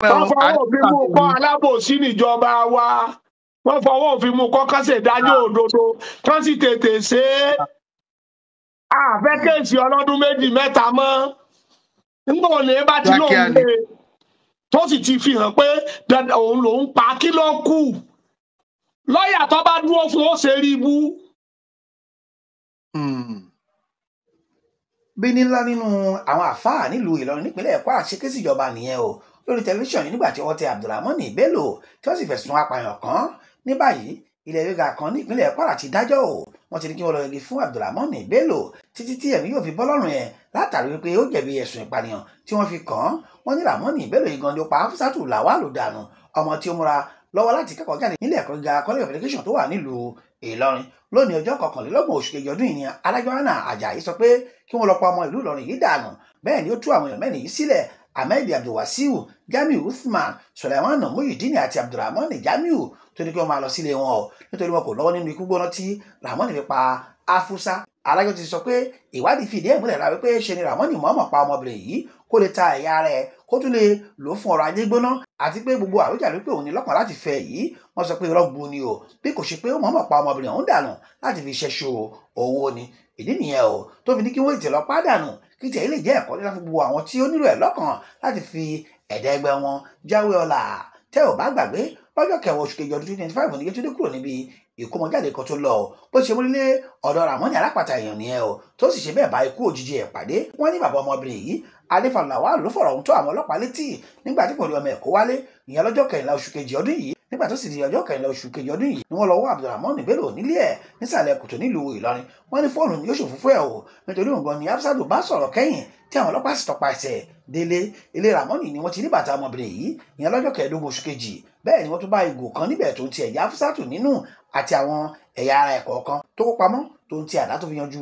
wọ́n fọwọ́ òfin mú kọ́ alábòsí níjọba wa wọ́n fọwọ́ òfin mú kọ́ kọ́sẹ̀ ìdájọ́ òdodo kán sì tètè ṣe é àfẹ́ kéèsì ọlọ́dún méjì mẹ́ta mọ́ nígbà òní bá ti lóun lé tó sì ti fi hàn pé òun lòún pa kí ló kù lọ́ọ̀yà tó bá dúró fún ó ṣe rí ibú. bí nílá nínú àwọn àfáà nílùú Ìlọrin nípínlẹ̀ Kwara ṣe ké síjọba nìyẹn o lórí tẹlifíṣàn yìí nígbà tí wọ́n tẹ Abdulrahman Bello tí wọ́n sì fẹ̀sùn apààyàn kàn ní báyìí ilé gíga kan ní ìpínlẹ̀ Kwara ti dájọ́ o wọ́n ti ní kí wọ́n lọ yẹgi fún Abdulrahman Bello títí tí ẹ̀mí yóò fi bọ́ lọ́rùn ẹ̀ látàrí wípé ó jẹ̀bi ẹ̀sùn ìpànìyàn tí wọ́n fi kàn án wọ́n ní Rahman Bello yìí gan ni ó pa Hafsatu Lawal dànù ọmọ tí ó múra lọ́wọ́ láti kẹ́kọ̀ọ́ jáde nílé ẹ̀kọ́ gíga college of education tó wà nílùú Ìlọrin lónìí ọjọ́ 21 oṣù kejì ọdún yìí ni adájọ́ Hannah Ajayi sọ pé kí wọ́n lọ pa ọmọ ìlú Ìlọrin yìí dànù bẹ́ẹ̀ ni ó tú àwọn èèyàn mẹ́rin yìí sílẹ̀ Ahmed Abdulwasiu Jamiu Uthman Suleiman Muyideen àti Abdulrahman Jamiu tó ní kí wọ́n máa lọ sílé wọn o nítorí wọn kò lọ́wọ́ nínú ikú gbóná tí Rahman fi pa Afusa adájọ́ ti sọ pé ìwádìí fìdí ẹ̀ múlẹ̀ la wípé ṣe ni Rahman mọ̀ọ́mọ̀ pa ọmọbìnrin yìí kó lè ta ẹ̀yà rẹ̀ kó tún lè lò fún ọrọ̀ ajé gbóná àti pé gbogbo àwíjàre pé òun ní lọ́kàn láti fẹ́ yìí wọ́n sọ pé irọ́ gbu ni o bí kò ṣe pé ó mọ̀ọ́mọ̀ pa ọmọbìnrin ọ̀hún dànù láti fi ṣẹ́ṣọ owó ni ìdí nìyẹn o tó fi ní kí wọ́n tètè lọ pàdánù kí tẹ̀yìn lè jẹ́ ẹ̀kọ́ nílá fún gbogbo àwọn tí ó nílò ẹ̀ lọ́kàn láti fi ẹ̀dá ẹgbẹ́ wọn jáwé ọlà tẹ́ ò bá gbàgbé lọ́jọ́ 10 oṣù kejì ọdún 2025 ní Yétúndé kúrò níbi ìkómọjáde kan tó lọ bó ṣe múlé ọ̀dọ̀ Rahman alápàtà èèyàn nìyẹn o tó sì ṣe bẹ́ẹ̀ bá ikú òjijì ẹ̀ pàdé wọ́n ní bàbá ọmọbìnrin yìí Adéfàlà Lawal ló fọ̀rọ̀ ohun tó àwọn ọlọ́pàá létí nígbà tí kò rí ọmọ ẹ̀kọ́ wálé ìyẹn lọ́jọ́ 14 oṣù kejì ọdún yìí nígbà tó sì di ọjọ́ 14 oṣù kejì ọdún yìí ni wọ́n lọ wọ́ Abdulrahman Bello nílé ẹ̀ nísàlẹ̀ kòtò nílùú Ìlọrin wọ́n ní fóònù yóò ṣòfófó ẹ̀ o nítorí òun gan ni Hafsatu bá sọ̀rọ̀ kẹ́yìn tí àwọn ọlọ́pàá sì tọpasẹ̀ délé ilé Rahman ni wọ́n ti ní bàtà ọmọbìnrin yìí ìyẹn lọ́jọ́ 15 oṣù kejì bẹ́ẹ̀ ni wọ́n tún bá ìgò kan níbẹ̀ tó ń ti ẹ̀já Hafsatu nínú àti àwọn ẹ̀yà ara ẹ̀ kọ̀ọ̀kan tó kó pamọ́ tó ń ti àdá tó fi yanjú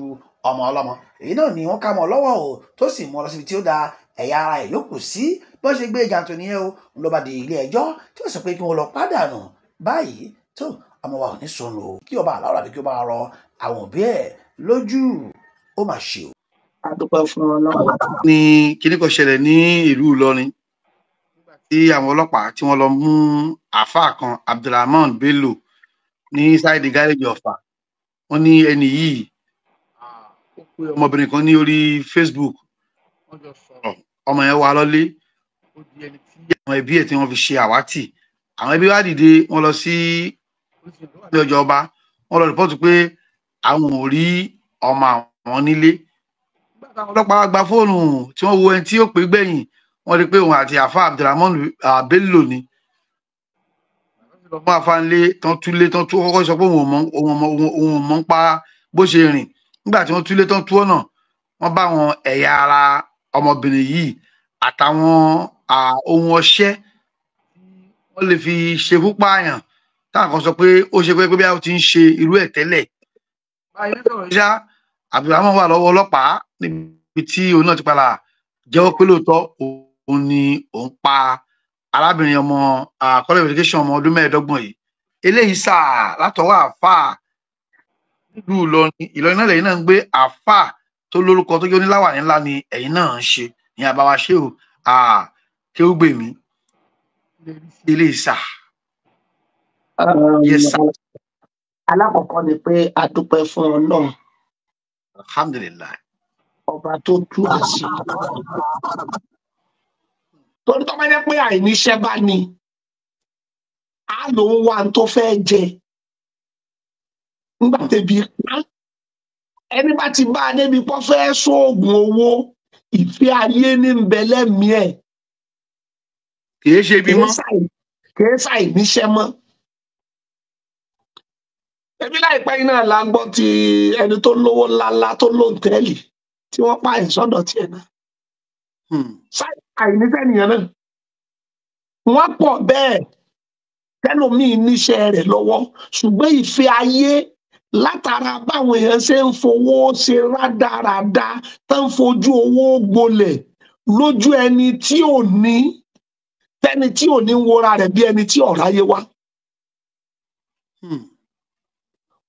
ọmọ ọlọ́mọ èyí náà ni wọ́n ká mọ́ lọ́wọ́ o tó sì mú lọ síbi tí ó da ẹ̀yà ara ẹ̀ yòókù sí bí wọ́n ṣe gbé jàǹtò nìyẹn o ló bá di ilé ẹjọ́ tí wọ́n sọ pé kí wọ́n lọ pàdánù báyìí tó ọmọ wa ò ní sọnù o kí ọba àlọ́ àbí kí ó bá rọ àwọn òbí ẹ̀ lójú ó mà ṣe o. a dúpẹ́ fún Ọlọ́run. ní kíní kan ṣẹlẹ̀ ní ìlú Ìlọrin tí àwọn ọlọ́pàá tí wọ́n lọ mú àáfàá kan Abdulrahman Bello ní sáìdì gáréjì Ọ̀fà wọ́n ní ẹni yìí ó pé ọmọbìnrin kan ní orí Facebook wọ́n jọ sọ̀rọ̀ ọmọ yẹn wá lọ́lé ó di ẹni tí àwọn ẹbí ẹ̀ tí wọ́n fi ṣe àwátì àwọn ẹbí wá dìde wọ́n lọ sí ilé ọjọ́ ọba wọ́n lọ rìpọ́tù pé àwọn ò rí ọmọ àwọn nílé àwọn ọlọ́pàá gba fóònù tí wọ́n wo ẹni tí ó pè gbẹ̀yìn wọ́n rí pé òun àti àfa Abdulrahman Bello ni fún afánlé tán túlé tán tú kọ́kọ́ sọ pé òun mọ̀ ń pa bó ṣe rìn nígbà tí wọ́n túlé tán tú ọ̀nà wọ́n bá àwọn ẹ̀yà ara ọmọbìnrin yìí àtàwọn ohun ọṣẹ wọ́n lè fi ṣekú pààyàn táwọn kan sọ pé ó ṣe pé bí a ti ń ṣe irú ẹ̀ tẹ́lẹ̀ báyìí sọ̀rọ̀ ṣá Abdulrahman wà lọ́wọ́ ọlọ́pàá níbi tí òun náà ti padà jẹ́wọ́ pé lóòótọ́ òun ni òun pa arábìnrin ọmọ college of education ọmọ ọdún 25 yìí eléyìí sáà látọwọ́ àáfàá nílùú Ìlọrin náà lẹ́yìn náà ń gbé àáfàá tó lórúkọ tó jẹ́ oníláwàní ńlá ni ẹ̀yin náà ń ṣe ní àbáwá ṣéwù Kéwúgbèmí eléyìí sáà. alákọ̀ọ́kọ́ ni pé a dúpẹ́ fún Ọlọ́run. Alhamdulillah. ọba tó tú àṣírí. torí tó bá jẹ́ pé àìníṣẹ́ bá ní á lòun wá tó fẹ́ jẹ nígbà tẹ́bi pa ẹni bá ti bá a débi pọ́ fẹ́ sóògùn owó ìfẹ́ ayé ní ń bẹ lẹ́mìí ẹ̀ kìí ṣe bí mọ́ kìí ṣàìníṣẹ́ mọ́. ẹbí láìpẹ́ iná la gbọ́ ti ẹni tó lówó ńláńlá tó lóńtẹ́ẹ̀lì tí wọ́n pààyàn sọ́dọ̀ tiẹ̀ náà. àìníṣẹ́ nìyẹn náà wọ́n pọ̀ bẹ́ẹ̀ tẹ́lòmíì níṣẹ́ rẹ̀ lọ́wọ́ ṣùgbọ́n ìfẹ́ ayé látara báwọn èèyàn ṣe ń fowó ṣe rádaràda tó ń fojú owó gbolẹ̀ lójú ẹni tí ò ní tẹ́ni tí ò ní ń wora rẹ̀ bí ẹni tí ọ̀ráyé wá.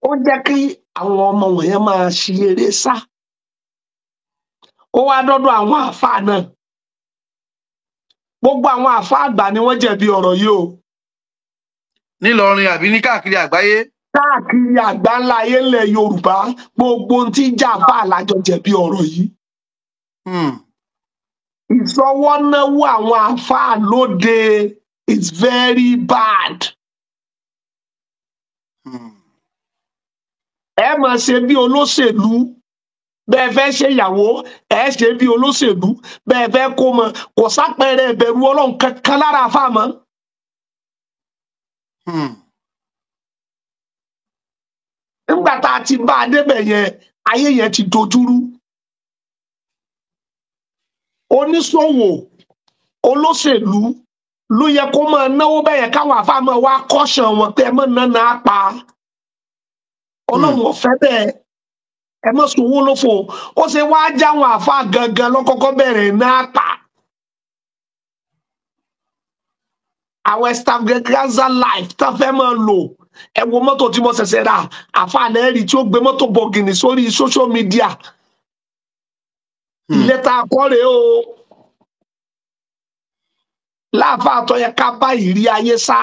ó jẹ́ kí àwọn ọmọ wọ̀nyẹn máa ṣe eré sá. ó wá dọ́dọ̀ àwọn àáfàá náà gbogbo àwọn àfáà àgbà ni wọ́n jẹ̀bi ọ̀rọ̀ yìí o. nílọrin àbí ní káàkiri àgbáyé. káàkiri àgbáńlá ayé ńlẹ̀ Yorùbá gbogbo ohun tí ń jà àfáà lájọ jẹ̀bi ọ̀rọ̀ yìí. ìsọwọ́náwó àwọn àfáà lóde is very bad. ẹ máa ṣe bí olóṣèlú bẹ́ẹ̀ fẹ́ ṣe ìyàwó ẹ ṣe bí olóṣèlú bẹ́ẹ̀ fẹ́ kó mọ kò sápẹẹrẹ ìbẹ̀rù Ọlọ́run kankan lára àfáà mọ́. nígbà tá a ti bá a débẹ̀ yẹn ayé yẹn ti dojúrú. oníṣòwò olóṣèlú ló yẹ kó máa náwó bẹ́ẹ̀ yẹn káwọn àfáà máa wá kọ́ṣàn wọn pé ẹ mọ̀ nánà á pa. Ọlọ́run ò fẹ́ bẹ́ẹ̀ ẹ mọ̀ sòwò lófo ó ṣe wá jáwọn àfáà gangan lọ́kọ́kọ́ bẹ̀rẹ̀ náà pa. àwọn extravaganza life tán fẹ́ máa lò ẹ wo mọ́tò tí mo ṣẹ̀ṣẹ̀ rà àfáà náà rí tí ó gbé mọ́tò bọ̀gìnì sórí social media. ilé tá a kọ́ rèé o láàfáà tó yẹ ká bá ìrí ayé sá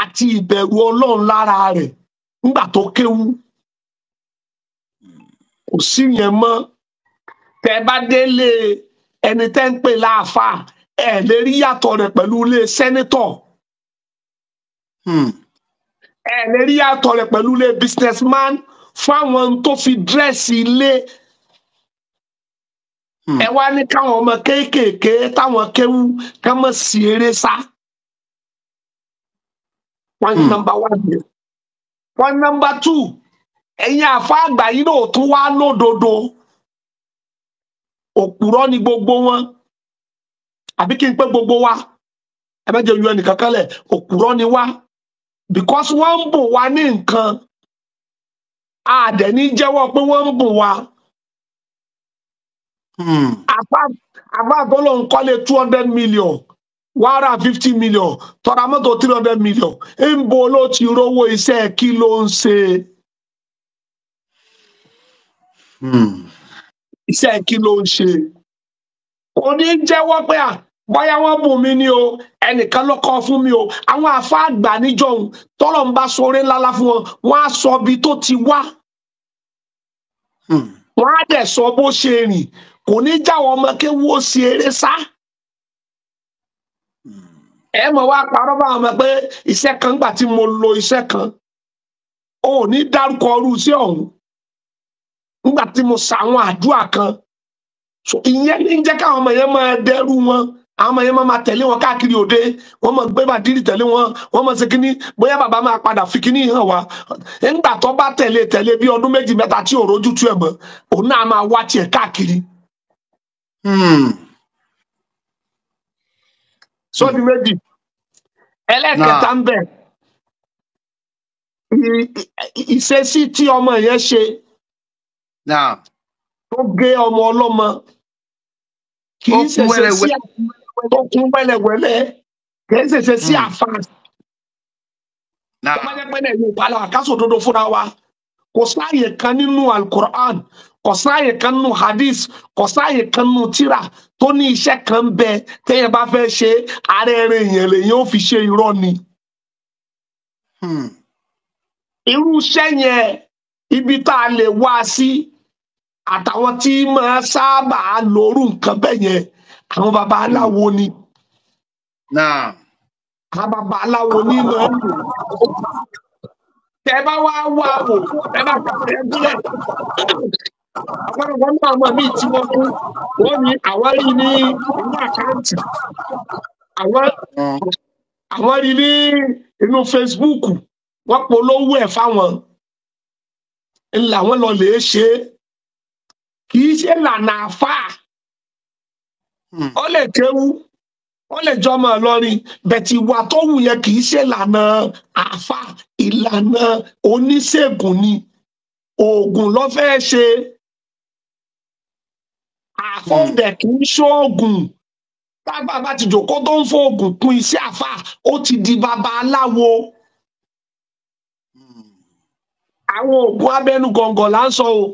àti ìbẹ̀rù Ọlọ́run lára rẹ̀ nígbà tó kéwú kò sí yẹn mọ́. tẹ́ bá délé ẹni tẹ́ ń pè láàfáà ẹ lè rí yàtọ̀ rẹ̀ pẹ̀lú ilé sẹ́nítọ̀ ẹ lè rí yàtọ̀ rẹ̀ pẹ̀lú ilé businessman fún àwọn tó fi dírẹ́sì ilé. ẹ wá ní káwọn ọmọ kéékèèké táwọn kéwú ká mọ̀ sí eré sá. point number 1. point number 2 ẹ̀yin àfáà àgbà yìí náà tún wá lódodo òpùrọ́ ni gbogbo wọn àbí kí n pé gbogbo wa ẹ má jẹ́ yọ ẹnìkan kálẹ̀ òpùrọ́ ni wá because wọ́n ń bùn wá ní nǹkan àdẹ̀ ní jẹ́wọ́ pé wọ́n ń bùn wá. àfáà tó lóun kọ́lé 200 million 150 million tọ́ra mọ́tò 300 million ń bo ló ti rówó iṣẹ́ kí ló ń ṣe. iṣẹ́ kí ló ń ṣe. kò ní jẹ́wọ́ pé bóyá wọ́n bùn mí ni o ẹnìkan ló kọ́ fún mi o àwọn àfáà àgbà níjọ́hun tọ́lọ̀ ń bá sọ̀rọ̀ ńlá fún wọn wọ́n á sọ ibi tó ti wá. wọ́n á dẹ̀ sọ bó ṣe rìn kò ní jáwọ́ ọmọ kéwú ó ṣe eré sá. ẹ mọ̀ wá parọ́ bá wọn pé iṣẹ́ kan gbà tí mo lo iṣẹ́ kan ò ní dárúkọ ọrú sí ọ̀hún nígbà tí mo ṣàwọn àdúrà kan ìyẹn ní jẹ́ káwọn ọmọ yẹn máa dẹ́rù wọn àwọn ọmọ yẹn máa tẹ̀lé wọn káàkiri òde wọ́n máa gbé bàdírì tẹ̀lé wọn wọ́n máa ṣe kínní bóyá bàbá máa padà fi kínní hàn wá nígbà tó bá tẹ̀lé bí ọdún 2-3 tí ò rójú tú ẹ̀ mọ́ òun náà máa wá tiẹ̀ káàkiri. sọ́ọ́dì méjì ẹlẹ́ẹ̀kẹta ń bẹ ìṣesí tí ọmọ yẹn ṣe tó gé ọmọ ọlọ́mọ kì í ṣẹṣẹ sí tó kún wẹ́lẹ́wẹ́lẹ́ kì í ṣẹṣẹ sí àfáà. tọ́mọdépẹ́lẹ́ yóò bá lọ́wọ́ àkásò òdodo fúnra wa kò sáàyè kan nínú alukur'an kò sáàyè kan nínú hadith kò sáàyè kan nínú tírà tó ní iṣẹ́ kan bẹ téèyàn bá fẹ́ ṣe ààrẹ rẹ̀ èèyàn lèyàn ó fi ṣe irọ́ ni. irú iṣẹ́ yẹn ibi tá a lè wá sí àtàwọn tí máa sábà lóru nǹkan bẹ́ẹ̀ yẹn àwọn baba aláwo ni. àwọn baba aláwo ni máa ń lò. tẹ bá wá wá wò ẹ bá kàfẹ́ gúnlẹ̀. àwọn ọmọ náà mọ̀ mí tí wọ́n kú wọ́n ní àwọn rí ní inú àkáǹtì àwọn rí ní inú Facebook wọ́n polówó ẹ̀ fáwọn ńlá wọn lọ lè ṣe é. kì í ṣe lànà àfáà ó lè kéwú ó lè jọmọ Ìlọrin bẹ̀tì ìwà tó wù yẹn kì í ṣe lànà àfáà ìlànà oníṣègùn ni oògùn ló fẹ́ ṣe àfọ̀ǹdẹ̀ kì í ṣoògùn tábà bá ti jòkó tó ń fòògùn kún iṣẹ́ àfáà ó ti di baba aláwo. àwọn oògùn abẹ́nú gọ̀ǹgọ̀ là ń sọ o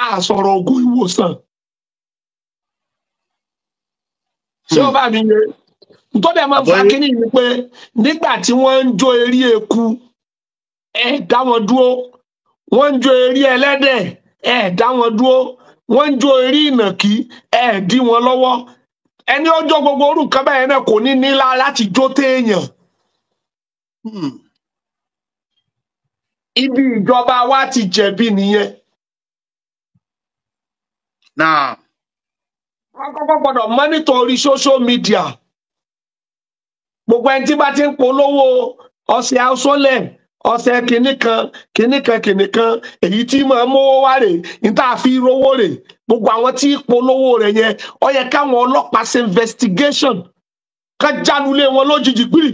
a sọ̀rọ̀ oògùn ìwòsàn. ṣé ó bá mi yé tó dẹ̀ máa ń fa kínní ni pé nígbà tí wọ́n ń jó eré eku dá wọn dúró, wọ́n ń jó eré ẹlẹ́dẹ̀ dá wọn dúró, wọ́n ń jó eré ìnàkí dí wọn lọ́wọ́. Ẹni ó jó gbogbo orú nǹkan bẹ́ẹ̀ náà kò ní nílá láti jó téèyàn. Ibi ìjọba wa ti jẹ̀bi nìyẹn. Wọ́n kọ́kọ́ gbọ́dọ̀ mọ́nítọ̀ orí social media. Gbogbo ẹni tí bá ti ń polówó ọṣẹ àwòsọ́lẹ̀, ọṣẹ kìnìkan, èyí tí máa mówó wá rè, ní tá a fi rówó rè. Gbogbo àwọn tí polówó rẹ̀ yẹn, ó yẹ káwọn ọlọ́pàá ṣe investigation. Ká jálulé wọn lójijì gbìrì.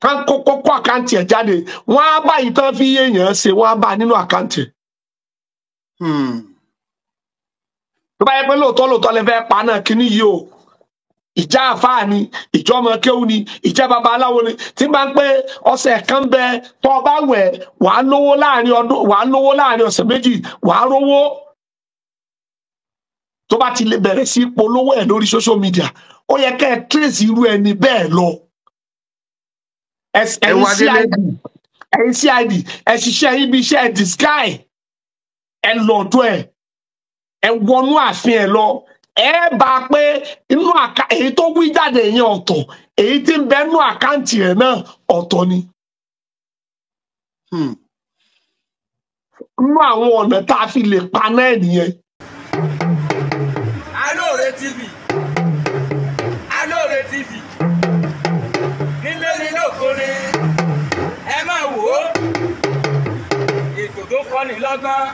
Ká kókó àkáǹtì ẹ̀ jáde. Wọ́n á bá yìí tán fi yéèyàn ṣe, wọ́n á bá nínú àkáǹtì. Tó bá yẹ pé lóòótọ́ lè fẹ́ pa náà kíní yìí o. Ìjà àfáà ni, ìjọ ọmọ kéwú ni, ìjà babaláwo ni. Tí bá ń pé ọ̀sẹ̀ kan bẹ tó bá wẹ̀, wàá lówó láàrin ọdún, wàá lówó láàrin ọ̀sẹ̀ méjì, wàá rówó. Tó bá ti lè bẹ̀rẹ̀ sí polówó ẹ̀ lórí social media, ó yẹ kẹ́ ẹ trace irú ẹni bẹ́ẹ̀ lọ. Ẹ̀yin CID, ẹ ṣiṣẹ́ ibi iṣẹ́ disguise, ẹ lọ́dọ̀ ẹ wọnú ààfin ẹ lọ. Bá a pé inú èyí tó wí jáde yẹn ọ̀tọ̀, èyí tí ń bẹ nú àkáǹtì ẹ̀ náà ọ̀tọ̀ ni. Nínú àwọn ọ̀nà tá a fi lè pa náà nìyẹn. Alore TV, Alore TV, nílé nílé òkúre, ẹ máa wò ó, ètò tó kọ́ni lọ́gbọ́n.